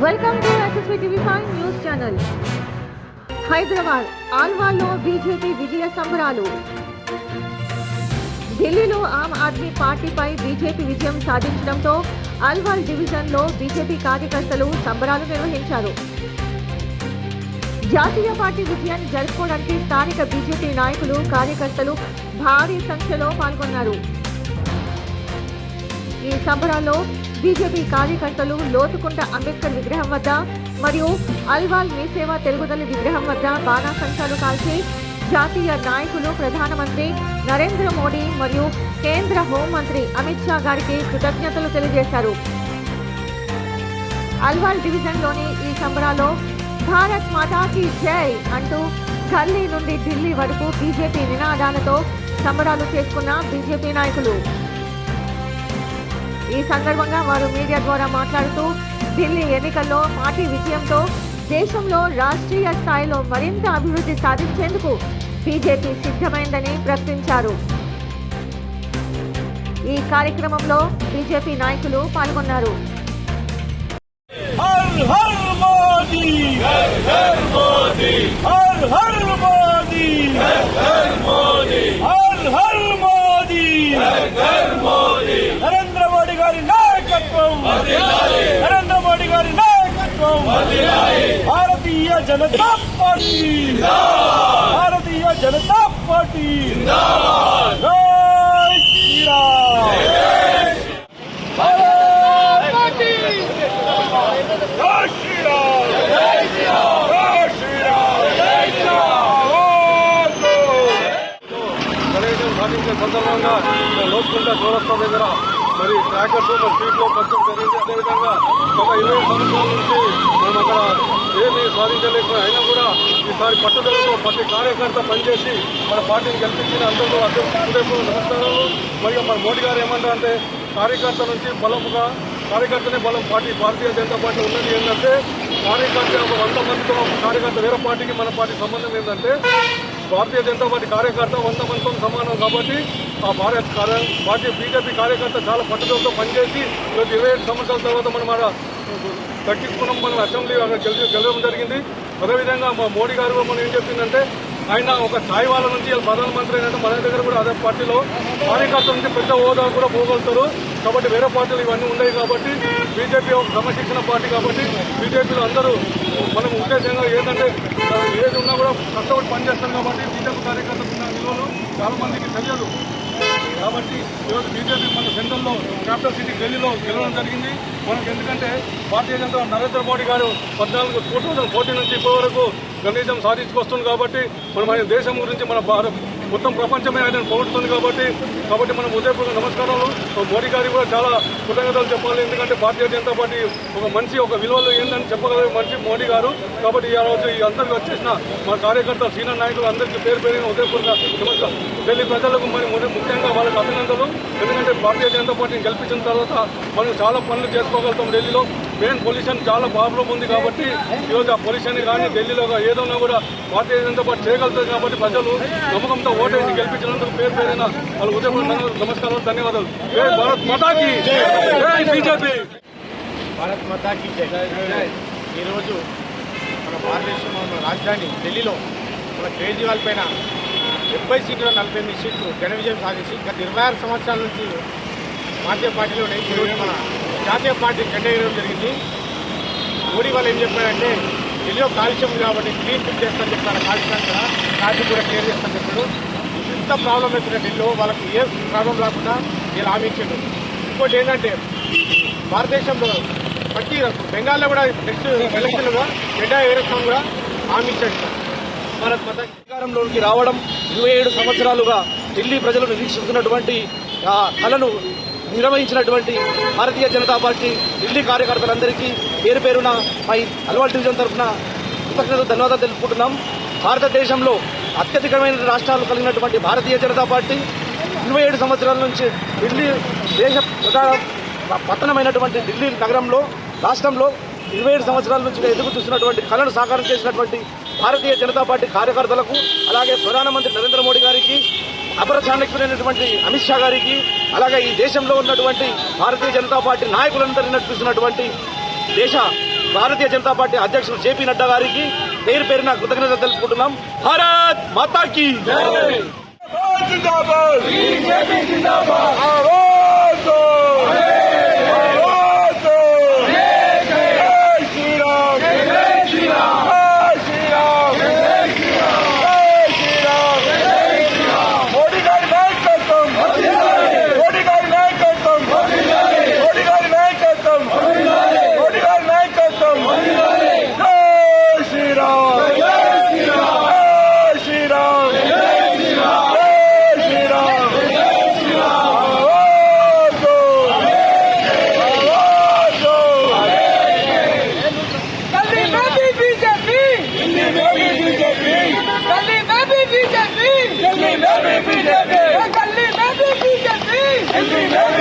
Welcome to SSV TV5 news channel. Hyderabad ఆల్వాల్లో BJP విజయ సంబరాలు. ఢిల్లీలో ఆమ్ ఆద్మీ పార్టీపై బీజేపీ విజయం సాధించడంతో అల్వాల్ డివిజన్లో బీజేపీ కార్యకర్తలు సంబరాలు నిర్వహించారు. జాతీయ పార్టీ విజయాన్ని జరుపుకోవడానికి స్థానిక బీజేపీ నాయకులు కార్యకర్తలు భారీ సంఖ్యలో పాల్గొన్నారు. ఈ సంబరాల్లో బీజేపీ కార్యకర్తలు లోతుకుంట అంబేద్కర్ విగ్రహం వద్ద మరియు అల్వాల్ మీసేవా తెలుగుదల్లి విగ్రహం వద్ద బాణాసంచాలు కాల్చి జాతీయ నాయకులు ప్రధానమంత్రి నరేంద్ర మోడీ మరియు కేంద్ర హోంమంత్రి అమిత్ షా గారికి కృతజ్ఞతలు తెలియజేశారు. అల్వాల్ డివిజన్లోని ఈ సంబరాల్లో భారత్ మాతాకి జై అంటూ గల్లీ నుండి ఢిల్లీ వరకు బీజేపీ నినాదాలతో సంబరాలు చేసుకున్న బీజేపీ నాయకులు. ఈ సందర్భంగా వారు మీడియా ద్వారా మాట్లాడుతూ ఢిల్లీ ఎన్నికల్లో పార్టీ విజయంతో దేశంలో రాష్ట్రీయ స్థాయిలో మరింత అభివృద్ధి సాధించేందుకు బీజేపీ సిద్ధమైందని ప్రకటించారు. ఈ కార్యక్రమంలో బీజేపీ నాయకులు పాల్గొన్నారు. हर हर मोदी, हर हर मोदी, हर हर मोदी, हर हर मोदी, हर हर मोदी, हर हर मोदी. नरेंद्र मोदी गारी नायकत्వం వర్ధిల్లాలి. नरेंद्र मोदी गारी नायकत्వం వర్ధిల్లాలి. भारतीय जनता पार्टी जिंदाबाद. भारतीय जनता पार्टी जिंदाबाद. जय श्री राम. సందర్భంగా లోక్కుంట చౌరస్తా దగ్గర మరి ట్రాకర్స్ మరి స్ట్రీట్లో ఖర్చు జరిగింది. అదేవిధంగా గత 20 సంవత్సరాల నుంచి మనం అక్కడ ఏమీ సాధించలేకపోయి అయినా కూడా ఈసారి పట్టుదలతో ప్రతి కార్యకర్త పనిచేసి మన పార్టీని గెలిపించిన అందరూ హృదయపూర్వక నమస్కారాలు. మరియు మన మోడీ గారు ఏమంటారంటే కార్యకర్త నుంచి బలముగా కార్యకర్తనే బలం భారతీయ జనతా పార్టీ ఉన్నది ఏంటంటే కార్యకర్త ఒక 100 మందితో కార్యకర్త వేరే పార్టీకి మన పార్టీ సంబంధం ఏంటంటే భారతీయ జనతా పార్టీ కార్యకర్త 100 మందితో సమానం. కాబట్టి ఆ పార్టీ బీజేపీ కార్యకర్త చాలా పట్టుదలతో పనిచేసి ఈరోజు 27 సంవత్సరాల తర్వాత మనం ఆడ దక్కించుకున్నాం. మనం అసెంబ్లీ గెలవడం జరిగింది. అదేవిధంగా మా మోడీ గారు మనం ఏం చెప్పిందంటే ఆయన ఒక స్థాయి వాళ్ళ నుంచి ప్రధానమంత్రి అయినట్టు మన దగ్గర కూడా అదే పార్టీలో కార్యకర్తల నుంచి పెద్ద హోదా కూడా పోగలుగుతారు. కాబట్టి వేరే పార్టీలు ఇవన్నీ ఉన్నాయి. కాబట్టి బీజేపీ ఒక క్రమశిక్షణ పార్టీ. కాబట్టి బీజేపీలో అందరూ మనం ఉద్దేశంగా ఏంటంటే ఏది ఉన్నా కూడా కష్టపడి పనిచేస్తాం. కాబట్టి బీజేపీ కార్యకర్తలు ఉన్న విలువలు చాలా మందికి తెలియదు. కాబట్టి ఈరోజు బీజేపీ మన సెంట్రల్లో క్యాపిటల్ సిటీ ఢిల్లీలో గెలవడం జరిగింది. మనకు ఎందుకంటే భారతీయ జనతా నరేంద్ర మోడీ గారు 2014 నుంచి ఇప్పటి వరకు ఘనీజం సాధించుకొస్తుంది. కాబట్టి మనం ఆయన దేశం గురించి మన మొత్తం ప్రపంచమే ఆయన పొగుడుతుంది. కాబట్టి మనం ఉదయపూర్వక నమస్కారాలు. మోడీ గారికి కూడా చాలా కృతజ్ఞతలు చెప్పాలి. ఎందుకంటే భారతీయ జనతా పార్టీ ఒక మనిషి ఒక విలువలు ఏందని చెప్పగలిగే మనిషి మోడీ గారు. కాబట్టి ఈ రోజు ఈ అందరికీ వచ్చేసిన మన కార్యకర్తలు సీనియర్ నాయకులు అందరికీ పేరు పేరున ఉదయపూర్వక నమస్కారం. ఢిల్లీ ప్రజలకు మరి ముఖ్యంగా వాళ్ళకి అభినందనలు. ఎందుకంటే భారతీయ జనతా పార్టీని గెలిపించిన తర్వాత మనం చాలా పనులు చేసుకోగలుగుతాం. ఢిల్లీలో మెయిన్ పొల్యూషన్ చాలా ప్రాబ్లం ఉంది. కాబట్టి ఈరోజు ఆ పొల్యూషన్ కానీ ఢిల్లీలో ఏదైనా కూడా భారతీయ జనతా పార్టీ చేయగలుగుతుంది. కాబట్టి ప్రజలు నమ్మకంతో ఓటేసి గెలిపించినందుకు పేరు పేరైన వాళ్ళు ఉదయపూర్వక నమస్కారాలు, ధన్యవాదాలు. భారత్ మాతాకి జై. బీజేపీ. భారత్ మాతాకి జై. ఈరోజు మన భారతదేశంలో రాజధాని ఢిల్లీలో మన కేజ్రీవాల్ పైన 70 సీట్లు 48 సీట్లు ఘన విజయం సాధించి గత 26 సంవత్సరాల నుంచి భారతీయ పార్టీలోనే ఈరోజు మన జాతీయ పార్టీ జెండా వేయడం జరిగింది. మోడీ వాళ్ళు ఏం చెప్పారంటే ఢిల్లీలో కాలుష్యం ఉంది కాబట్టి క్లీన్ ఫిట్ చేస్తాను చెప్పారు. కాలుష్యం కూడా క్లియర్ చేస్తాను చెప్పాడు. ఇంత ప్రాబ్లం అవుతున్న ఢిల్లీలో వాళ్ళకి ఏ ప్రాబ్లం రాకుండా వీళ్ళు హామీ ఇచ్చాడు. ఇంకోటి ఏంటంటే భారతదేశంలో ప్రతి బెంగాల్లో కూడా నెక్స్ట్ ఎలక్షన్లుగా జెండా వేరేస్తాం కూడా హామీ ఇచ్చాడు. భారత్ మాత అధికారంలోకి రావడం 27 సంవత్సరాలుగా ఢిల్లీ ప్రజలు నిరీక్షిస్తున్నటువంటి కళను నిర్వహించినటువంటి భారతీయ జనతా పార్టీ ఢిల్లీ కార్యకర్తలందరికీ పేరు పేరున పై అల్వాల్ డివిజన్ తరఫున కృతజ్ఞతలు ధన్యవాదాలు తెలుపుకుంటున్నాం. భారతదేశంలో అత్యధికమైన రాష్ట్రాలు కలిగినటువంటి భారతీయ జనతా పార్టీ 27 సంవత్సరాల నుంచి ఢిల్లీ దేశ ప్రధాన పట్టణమైనటువంటి ఢిల్లీ నగరంలో రాష్ట్రంలో 27 సంవత్సరాల నుంచి ఎదుగు చూస్తున్నటువంటి కళను సాకారం చేసినటువంటి భారతీయ జనతా పార్టీ కార్యకర్తలకు అలాగే ప్రధానమంత్రి నరేంద్ర మోడీ గారికి అపర చాణక్యులైనటువంటి అమిత్ షా గారికి అలాగే ఈ దేశంలో ఉన్నటువంటి భారతీయ జనతా పార్టీ నాయకులందరినీ నడిపిస్తున్నటువంటి దేశ భారతీయ జనతా పార్టీ అధ్యక్షుడు జేపీ నడ్డా గారికి పేరు పేరున కృతజ్ఞతలు తెలుపుకుంటున్నాం. భారత్ మాతా కీ BJP